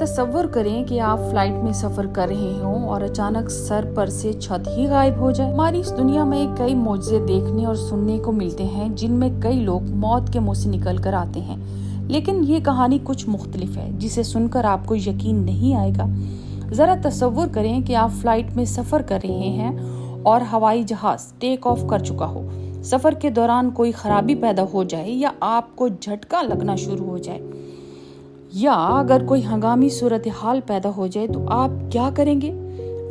تصور کریں کہ آپ فلائٹ میں سفر کر رہے ہوں اور اچانک سر پر سے چھت ہی غائب ہو جائے۔ ہماری اس دنیا میں کئی معجزے دیکھنے اور سننے کو ملتے ہیں جن میں کئی لوگ موت کے منہ سے نکل کر آتے ہیں، لیکن یہ کہانی کچھ مختلف ہے جسے سن کر آپ کو یقین نہیں آئے گا۔ ذرا تصور کریں کہ آپ فلائٹ میں سفر کر رہے ہیں اور ہوائی جہاز ٹیک آف کر چکا ہو۔ سفر کے دوران کوئی خرابی پیدا ہو جائے یا آپ کو جھٹکا لگنا شروع ہو جائے، یا اگر کوئی ہنگامی صورتحال پیدا ہو جائے تو آپ کیا کریں گے؟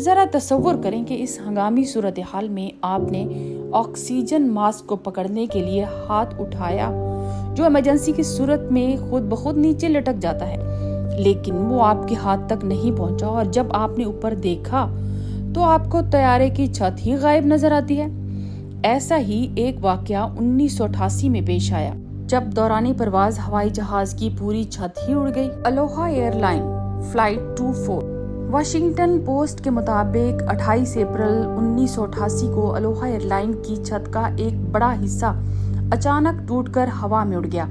ذرا تصور کریں کہ اس ہنگامی صورتحال میں آپ نے آکسیجن ماسک کو پکڑنے کے لیے ہاتھ اٹھایا جو ایمرجنسی کی صورت میں خود بخود نیچے لٹک جاتا ہے، لیکن وہ آپ کے ہاتھ تک نہیں پہنچا، اور جب آپ نے اوپر دیکھا تو آپ کو طیارے کی چھت ہی غائب نظر آتی ہے۔ ایسا ہی ایک واقعہ 1988 میں پیش آیا جب دوران پرواز ہوائی جہاز کی پوری چھت ہی اڑ گئی۔ Aloha air line flight 24 Washington Post کے مطابق 28 اپریل 1988 کو الوہا ایئر لائن کی چھت کا ایک بڑا حصہ اچانک ٹوٹ کر ہوا میں اڑ گیا۔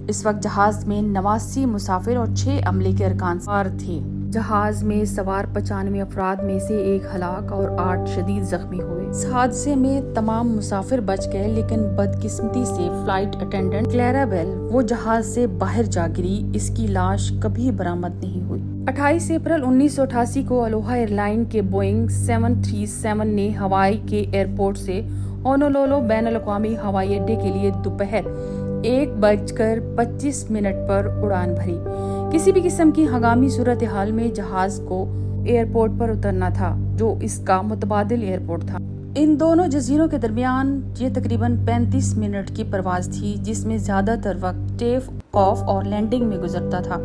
اس وقت جہاز میں 89 مسافر اور 6 عملے کے ارکان سوار تھے۔ جہاز میں سوار 95 افراد میں سے 1 ہلاک اور 8 شدید زخمی ہوئے۔ اس حادثے میں تمام مسافر بچ گئے، لیکن بدقسمتی سے فلائٹ اٹینڈنٹ کلیرا بیل وہ جہاز سے باہر جا گری۔ اس کی لاش کبھی برآمد نہیں ہوئی۔ 28 اپریل 1988 کو الوہا ایئر لائن کے بوئنگ 737 نے ہوائی کے ایئرپورٹ سے ہونولولو بین الاقوامی ہوائی اڈے کے لیے دوپہر 1:25 پر اڑان بھری۔ کسی بھی قسم کی ہنگامی صورتحال میں جہاز کو ایئرپورٹ پر اترنا تھا جو اس کا متبادل ایئرپورٹ تھا۔ ان دونوں جزیروں کے درمیان یہ تقریباً 35 منٹ کی پرواز تھی، جس میں زیادہ تر وقت ٹیک آف اور لینڈنگ میں گزرتا تھا،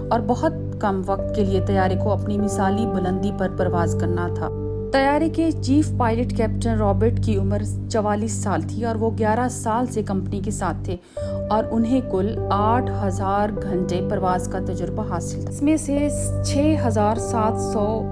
اور بہت کم وقت کے لیے طیارے کو اپنی مثالی بلندی پر پرواز کرنا تھا۔ طیارے کے چیف پائلٹ کیپٹن رابرٹ کی عمر 44 سال تھی اور وہ 11 سال سے کمپنی کے ساتھ تھے، اور انہیں کل 8000 گھنٹے پرواز کا تجربہ حاصل تھا۔ اس میں سے 6700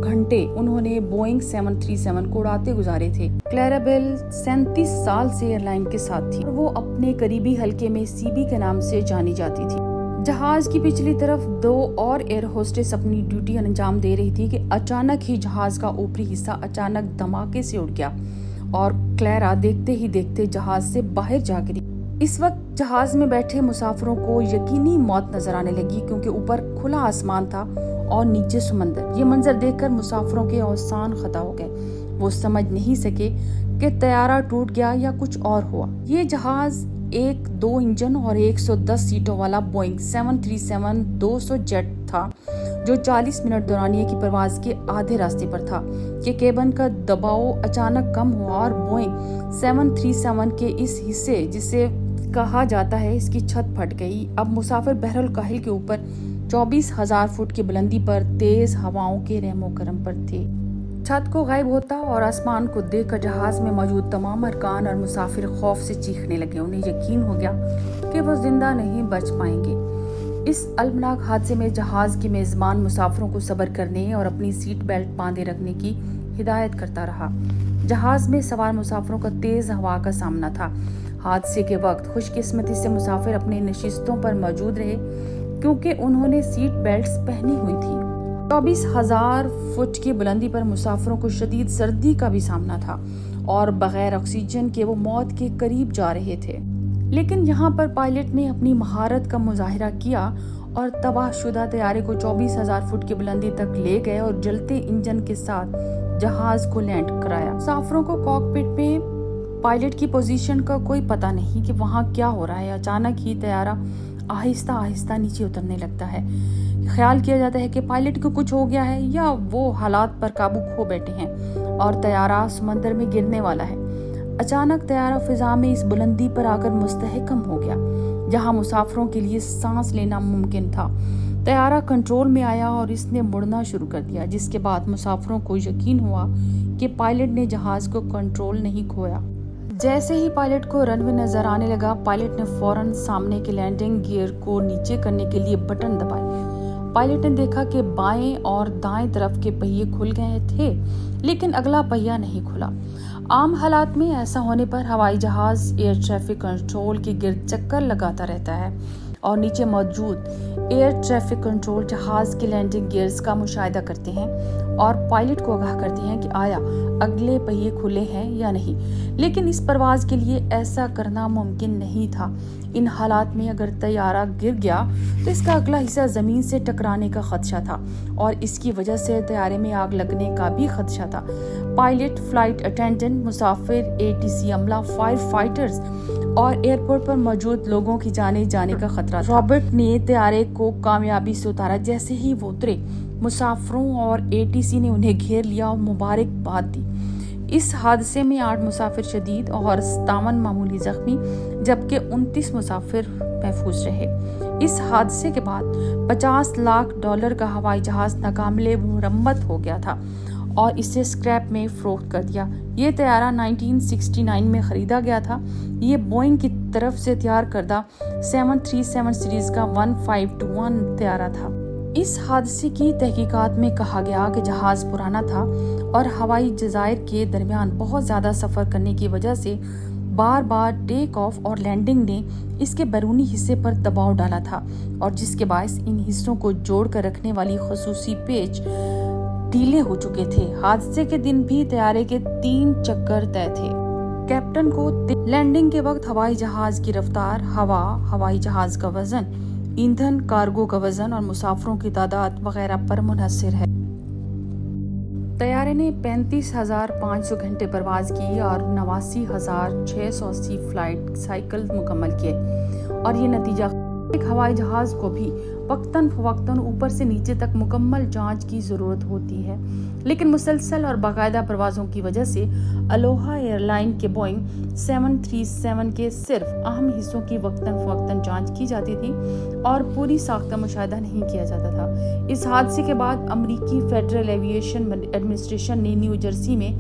گھنٹے انہوں نے بوئنگ 737 کو اڑاتے گزارے تھے۔ کلیرا بیل 37 سال سے ایئر لائن کے ساتھ تھی اور وہ اپنے قریبی حلقے میں سی بی کے نام سے جانی جاتی تھی۔ جہاز کی پچھلی طرف 2 اور ایئر ہوسٹس اپنی ڈیوٹی انجام دے رہی تھی کہ اچانک ہی جہاز کا اوپری حصہ اچانک دھماکے سے اڑ گیا اور کلیرا دیکھتے ہی دیکھتے جہاز سے باہر جا گری۔ اس وقت جہاز میں بیٹھے مسافروں کو یقینی موت نظر آنے لگی، کیونکہ اوپر کھلا آسمان تھا اور نیچے سمندر۔ یہ منظر دیکھ کر مسافروں کے اوزان خطا ہو گئے۔ وہ سمجھ نہیں سکے کہ طیارہ ٹوٹ گیا یا کچھ اور ہوا۔ یہ جہاز ایک 2 انجن اور 110 سیٹوں والا بوئنگ 737-200 جیٹ تھا جو 40 منٹ دورانیے کی پرواز کے آدھے راستے پر تھا کہ کیبن کا دباؤ اچانک کم ہوا اور بوئنگ 737 کے اس حصے جسے کہا جاتا ہے اس کی چھت پھٹ گئی۔ اب مسافر بحر الکاہل کے اوپر 24,000 فٹ کی بلندی پر تیز ہواؤں کے رحم و کرم پر تھے۔ چھت کو غائب ہوتا اور آسمان کو دیکھ کر جہاز میں موجود تمام ارکان اور مسافر خوف سے چیخنے لگے۔ انہیں یقین ہو گیا کہ وہ زندہ نہیں بچ پائیں گے۔ اس المناک حادثے میں جہاز کے میزبان مسافروں کو صبر کرنے اور اپنی سیٹ بیلٹ باندھے رکھنے کی ہدایت کرتا رہا۔ جہاز میں سوار مسافروں کا تیز ہوا کا سامنا تھا۔ حادثے کے وقت خوش قسمتی سے مسافر اپنی نشستوں پر موجود رہے کیونکہ انہوں نے سیٹ بیلٹس پہنی ہوئی تھی۔ 24,000 فٹ کی بلندی پر مسافروں کو شدید سردی کا بھی سامنا تھا اور بغیر آکسیجن کے وہ موت کے قریب جا رہے تھے، لیکن یہاں پر پائلٹ نے اپنی مہارت کا مظاہرہ کیا اور تباہ شدہ طیارے کو 24,000 فٹ کی بلندی تک لے گئے اور جلتے انجن کے ساتھ جہاز کو لینڈ کرایا۔ مسافروں کو کاکپٹ میں پائلٹ کی پوزیشن کا کوئی پتہ نہیں کہ وہاں کیا ہو رہا ہے۔ اچانک ہی طیارہ آہستہ آہستہ نیچے اترنے لگتا ہے۔ خیال کیا جاتا ہے کہ پائلٹ کو کچھ ہو گیا ہے یا وہ حالات پر قابو کھو بیٹھے ہیں اور طیارہ سمندر میں گرنے والا ہے۔ اچانک طیارہ فضا میں اس بلندی پر آ کر مستحکم ہو گیا جہاں مسافروں کے لیے سانس لینا ممکن تھا۔ طیارہ کنٹرول میں آیا اور اس نے مڑنا شروع کر دیا، جس کے بعد مسافروں کو یقین ہوا کہ پائلٹ نے جہاز کو کنٹرول نہیں کھویا۔ جیسے ہی پائلٹ کو رن وے نظر آنے لگا، پائلٹ نے فوراً سامنے کے لینڈنگ گیئر کو نیچے کرنے کے لیے بٹن دبائے۔ پائلٹ نے دیکھا کہ بائیں اور دائیں طرف کے پہیے کھل گئے تھے، لیکن اگلا پہیہ نہیں کھلا۔ عام حالات میں ایسا ہونے پر ہوائی جہاز ایئر ٹریفک کنٹرول کے گرد چکر لگاتا رہتا ہے اور نیچے موجود ایئر ٹریفک کنٹرول جہاز کے لینڈنگ گیئرز کا مشاہدہ کرتے ہیں اور پائلٹ کو آگاہ کرتے ہیں کہ آیا اگلے پہیے کھلے ہیں یا نہیں، لیکن اس پرواز کے لیے ایسا کرنا ممکن نہیں تھا۔ ان حالات میں اگر طیارہ گر گیا تو اس کا اگلا حصہ زمین سے ٹکرانے کا خدشہ تھا اور اس کی وجہ سے طیارے میں آگ لگنے کا بھی خدشہ تھا۔ پائلٹ، فلائٹ اٹینڈنٹ، مسافر، ATC عملہ، فائر فائٹرز اور ایئرپورٹ پر موجود لوگوں کی جانے جانے کا خطرہ تھا۔ رابرٹ نے طیارے کو کامیابی سے اتارا۔ جیسے ہی وہ اترے، مسافروں اور ATC نے انہیں گھیر لیا اور مبارکباد دی۔ اس حادثے میں 8 مسافر شدید اور 57 معمولی زخمی جبکہ 29 مسافر محفوظ رہے۔ اس حادثے کے بعد $50 لاکھ کا ہوائی جہاز ناقابل مرمت ہو گیا تھا اور اسے اسکریپ میں فروخت کر دیا۔ یہ طیارہ 1969 میں خریدا گیا تھا۔ یہ بوئنگ کی طرف سے تیار کردہ 737 سیریز کا 1521 طیارہ تھا۔ اس حادثے کی تحقیقات میں کہا گیا کہ جہاز پرانا تھا اور ہوائی جزائر کے درمیان بہت زیادہ سفر کرنے کی وجہ سے بار بار ٹیک آف اور لینڈنگ نے اس کے بیرونی حصے پر دباؤ ڈالا تھا اور جس کے باعث ان حصوں کو جوڑ کر رکھنے والی خصوصی پیچ ڈھیلے ہو چکے تھے۔ حادثے کے دن بھی طیارے کے 3 چکر طے تھے۔ کیپٹن کو لینڈنگ کے وقت ہوائی جہاز کی رفتار، ہوا، ہوائی جہاز کا وزن، ایندھن، کارگو کا وزن اور مسافروں کی تعداد وغیرہ پر منحصر ہے۔ طیارے نے 35,500 گھنٹے پرواز کی اور 89,680 فلائٹ سائیکل مکمل کیے، اور یہ نتیجہ ایک ہوائی جہاز کو بھی وقتاً فوقتاً اوپر سے نیچے تک مکمل جانچ کی ضرورت ہوتی ہے، لیکن مسلسل اور باقاعدہ پروازوں کی وجہ سے الوہا ایئر لائن کے بوئنگ 737 کے صرف اہم حصوں کی وقتاً فوقتاً جانچ کی جاتی تھی اور پوری ساخت کا مشاہدہ نہیں کیا جاتا تھا۔ اس حادثے کے بعد امریکی فیڈرل ایویشن ایڈمنسٹریشن نے نیو جرسی میں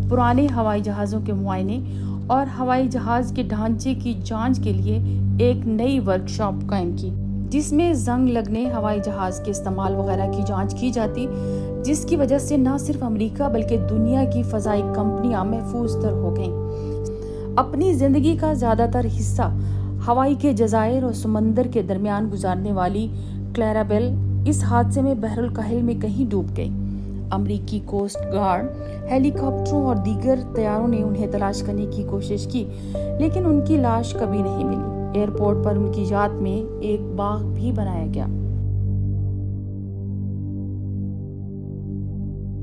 پرانے ہوائی جہازوں کے معائنے اور ہوائی جہاز کے ڈھانچے کی جانچ کے لیے ایک نئی ورکشاپ قائم کی، جس میں زنگ لگنے، ہوائی جہاز کے استعمال وغیرہ کی جانچ کی جاتی، جس کی وجہ سے نہ صرف امریکہ بلکہ دنیا کی فضائی کمپنیاں محفوظ تر ہو گئیں۔ اپنی زندگی کا زیادہ تر حصہ ہوائی کے جزائر اور سمندر کے درمیان گزارنے والی کلیرا بیل اس حادثے میں بحر الکاہل میں کہیں ڈوب گئی۔ امریکی کوسٹ گارڈ، ہیلی کاپٹروں اور دیگر طیاروں نے انہیں تلاش کرنے کی کوشش کی، لیکن ان کی لاش کبھی نہیں ملی۔ ایئرپورٹ پر ان کی یاد میں ایک باغ بھی بنایا گیا۔